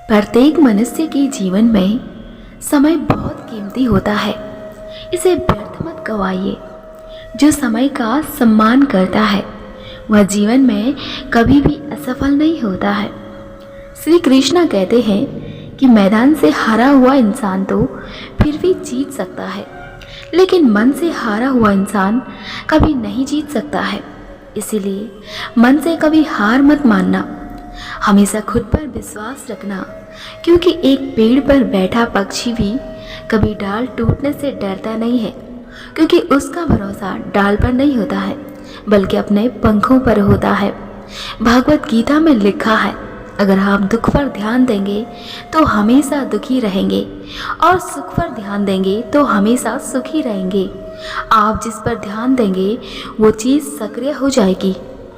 प्रत्येक मनुष्य के जीवन में समय बहुत कीमती होता है। इसे व्यर्थ मत गवाइए। जो समय का सम्मान करता है वह जीवन में कभी भी असफल नहीं होता है। श्री कृष्ण कहते हैं कि मैदान से हारा हुआ इंसान तो फिर भी जीत सकता है, लेकिन मन से हारा हुआ इंसान कभी नहीं जीत सकता है। इसीलिए मन से कभी हार मत मानना, हमेशा खुद पर विश्वास रखना, क्योंकि एक पेड़ पर बैठा पक्षी भी कभी डाल टूटने से डरता नहीं है, क्योंकि उसका भरोसा डाल पर नहीं होता है बल्कि अपने पंखों पर होता है। भगवत गीता में लिखा है, अगर आप दुख पर ध्यान देंगे तो हमेशा दुखी रहेंगे और सुख पर ध्यान देंगे तो हमेशा सुखी रहेंगे। आप जिस पर ध्यान देंगे वो चीज़ सक्रिय हो जाएगी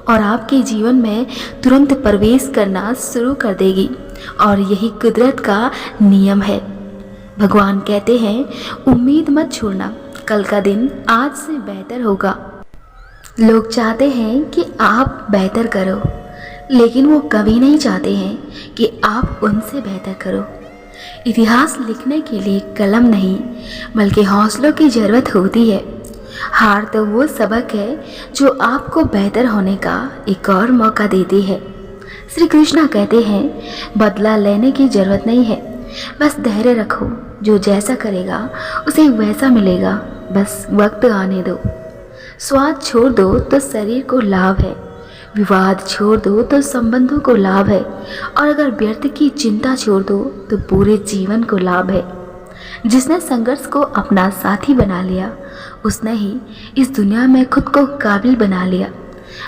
और आपके जीवन में तुरंत प्रवेश करना शुरू कर देगी, और यही कुदरत का नियम है। भगवान कहते हैं, उम्मीद मत छोड़ना, कल का दिन आज से बेहतर होगा। लोग चाहते हैं कि आप बेहतर करो, लेकिन वो कभी नहीं चाहते हैं कि आप उनसे बेहतर करो। इतिहास लिखने के लिए कलम नहीं बल्कि हौसलों की ज़रूरत होती है। हार तो वो सबक है जो आपको बेहतर होने का एक और मौका देती है। श्री कृष्णा कहते हैं, बदला लेने की ज़रूरत नहीं है, बस धैर्य रखो। जो जैसा करेगा उसे वैसा मिलेगा, बस वक्त आने दो। स्वाद छोड़ दो तो शरीर को लाभ है, विवाद छोड़ दो तो संबंधों को लाभ है, और अगर व्यर्थ की चिंता छोड़ दो तो पूरे जीवन को लाभ है। जिसने संघर्ष को अपना साथी बना लिया उसने ही इस दुनिया में खुद को काबिल बना लिया।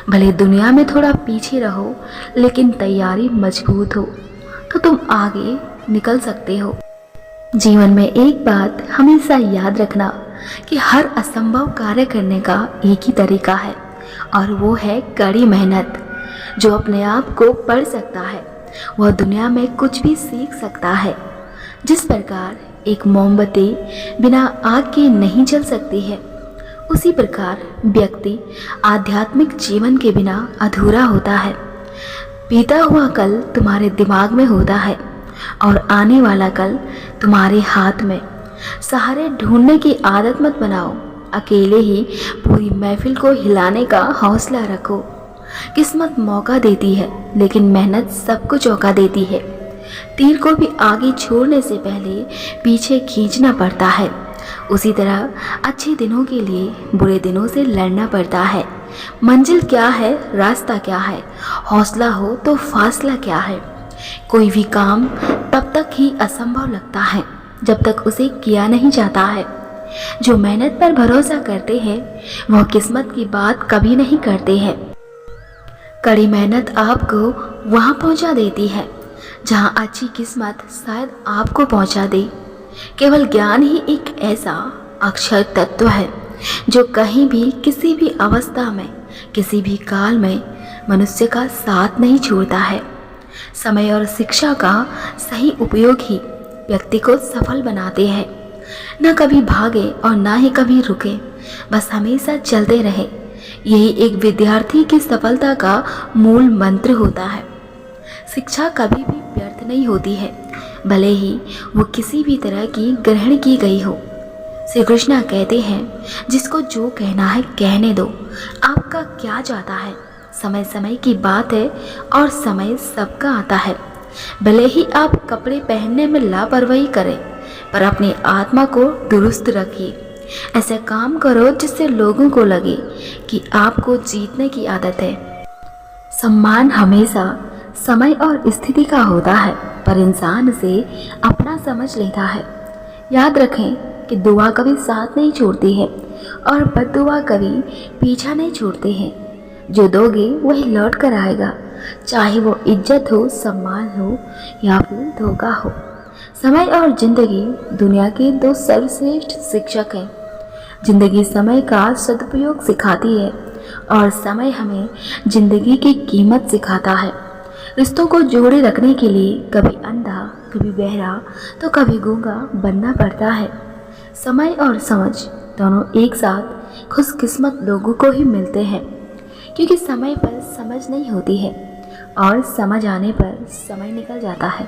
भले दुनिया में थोड़ा पीछे रहो, लेकिन तैयारी मजबूत हो तो तुम आगे निकल सकते हो। जीवन में एक बात हमेशा याद रखना कि हर असंभव कार्य करने का एक ही तरीका है, और वो है कड़ी मेहनत। जो अपने आप को पढ़ सकता है वह दुनिया में कुछ भी सीख सकता है। जिस प्रकार एक मोमबत्ती बिना आग के नहीं जल सकती है, उसी प्रकार व्यक्ति आध्यात्मिक जीवन के बिना अधूरा होता है। बीता हुआ कल तुम्हारे दिमाग में होता है और आने वाला कल तुम्हारे हाथ में। सहारे ढूंढने की आदत मत बनाओ, अकेले ही पूरी महफिल को हिलाने का हौसला रखो। किस्मत मौका देती है, लेकिन मेहनत सबको चौंका देती है। तीर को भी आगे छोड़ने से पहले पीछे खींचना पड़ता है। उसी तरह अच्छे दिनों के लिए बुरे दिनों से लड़ना पड़ता है। मंजिल क्या है, रास्ता क्या है, हौसला हो तो फासला क्या है। कोई भी काम तब तक ही असंभव लगता है जब तक उसे किया नहीं जाता है। जो मेहनत पर भरोसा करते हैं वह किस्मत की बात कभी नहीं करते हैं। कड़ी मेहनत आपको वहां पहुंचा देती है जहां अच्छी किस्मत शायद आपको पहुंचा दे। केवल ज्ञान ही एक ऐसा अक्षर तत्व है जो कहीं भी किसी भी अवस्था में किसी भी काल में मनुष्य का साथ नहीं छोड़ता है। समय और शिक्षा का सही उपयोग ही व्यक्ति को सफल बनाते हैं। न कभी भागे और ना ही कभी रुके, बस हमेशा चलते रहे। यही एक विद्यार्थी की सफलता का मूल मंत्र होता है। शिक्षा कभी भी व्यर्थ नहीं होती है, भले ही वो किसी भी तरह की ग्रहण की गई हो। श्री कृष्णा कहते हैं, जिसको जो कहना है कहने दो, आपका क्या जाता है। समय समय की बात है और समय सबका आता है। भले ही आप कपड़े पहनने में लापरवाही करें, पर अपनी आत्मा को दुरुस्त रखिए। ऐसे काम करो जिससे लोगों को लगे कि आपको जीतने की आदत है। सम्मान हमेशा समय और स्थिति का होता है, पर इंसान इसे अपना समझ लेता है। याद रखें कि दुआ कभी साथ नहीं छोड़ती है और बद्दुआ कभी पीछा नहीं छोड़ते हैं। जो दोगे वही लौट कर आएगा, चाहे वो इज्जत हो, सम्मान हो या फिर धोखा हो। समय और जिंदगी दुनिया के दो सर्वश्रेष्ठ शिक्षक हैं। जिंदगी समय का सदुपयोग सिखाती है और समय हमें जिंदगी की कीमत सिखाता है। रिश्तों को जोड़े रखने के लिए कभी अंधा, कभी बहरा तो कभी गूंगा बनना पड़ता है। समय और समझ दोनों एक साथ खुशकिस्मत लोगों को ही मिलते हैं, क्योंकि समय पर समझ नहीं होती है और समझ आने पर समय निकल जाता है।